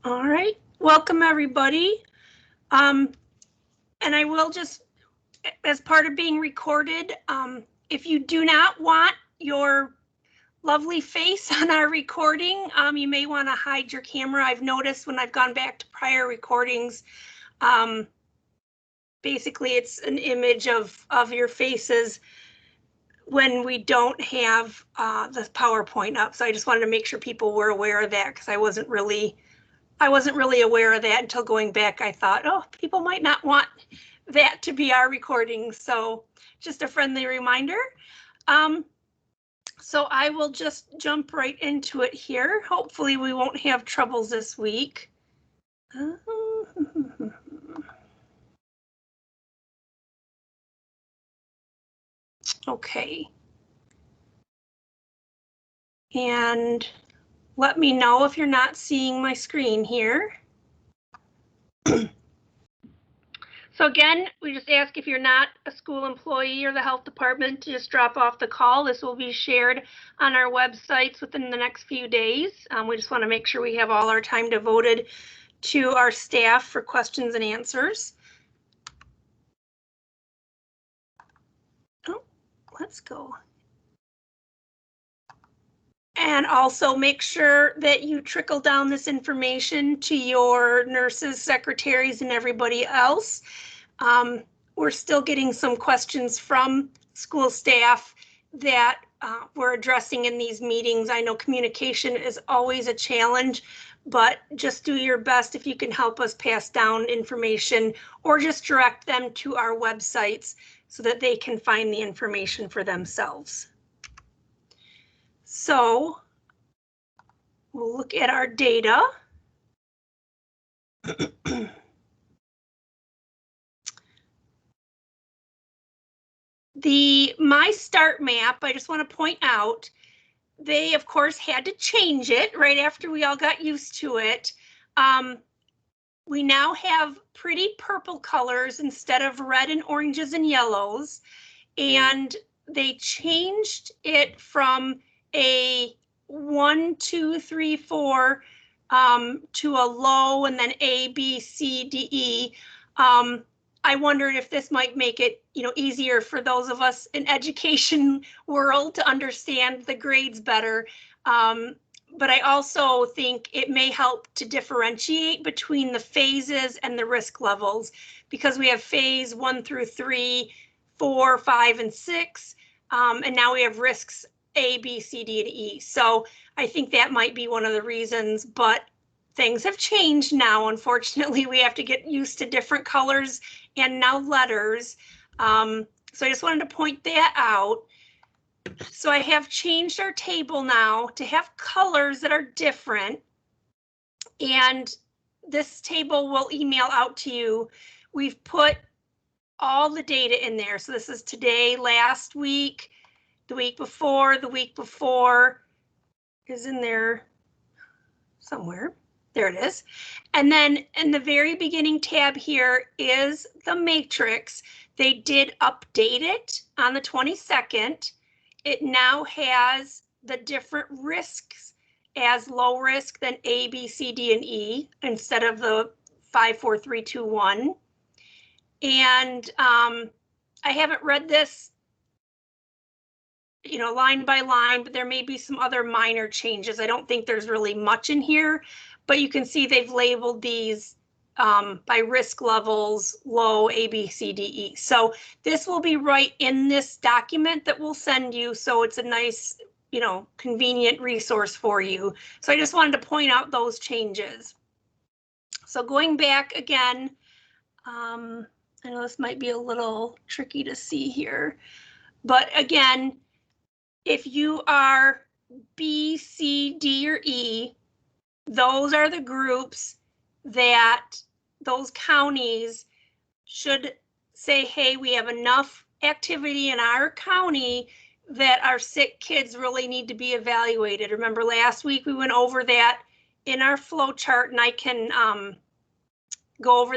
All right, welcome everybody. And I will just, as part of being recorded, if you do not want your lovely face on our recording, you may want to hide your camera. I've noticed when I've gone back to prior recordings, basically it's an image of your faces when we don't have the PowerPoint up. So I just wanted to make sure people were aware of that because I wasn't really aware of that until going back. I thought, oh, people might not want that to be our recording. So just a friendly reminder. So I will just jump right into it here. Hopefully we won't have troubles this week. Okay. And let me know if you're not seeing my screen here. So again, we just ask if you're not a school employee or the health department to just drop off the call. This will be shared on our websites within the next few days. We just want to make sure we have all our time devoted to our staff for questions and answers. Oh, let's go. And also make sure that you trickle down this information to your nurses, secretaries, and everybody else. We're still getting some questions from school staff that we're addressing in these meetings. I know communication is always a challenge, but just do your best if you can help us pass down information or just direct them to our websites so that they can find the information for themselves. So we'll look at our data. The My Start map, I just want to point out, they of course had to change it right after we all got used to it. We now have pretty purple colors instead of red and oranges and yellows. And they changed it from a 1, 2, 3, 4 to a low and then A, B, C, D, E. I wondered if this might make it, easier for those of us in education world to understand the grades better. But I also think it may help to differentiate between the phases and the risk levels, because we have phase 1 through 3, 4, 5, and 6, and now we have risks A, B, C, D, and E. So I think that might be one of the reasons, but things have changed now. Unfortunately, we have to get used to different colors and now letters. So I just wanted to point that out. So I have changed our table now to have colors that are different. And this table will email out to you. We've put all the data in there. So this is today, last week, the week before is in there somewhere. There it is. And then in the very beginning tab here is the matrix. They did update it on the 22nd. It now has the different risks as low risk than A, B, C, D, and E instead of the 5, 4, 3, 2, 1. And I haven't read this, line by line, but there may be some other minor changes. I don't think there's really much in here, but you can see they've labeled these by risk levels, low, A, B, C, D, E. So this will be right in this document that we'll send you. So it's a nice, convenient resource for you. So I just wanted to point out those changes. So going back again, I know this might be a little tricky to see here, but again, if you are B, C, D, or E, those are the groups that those counties should say, hey, we have enough activity in our county that our sick kids really need to be evaluated. Remember last week we went over that in our flow chart, and I can go over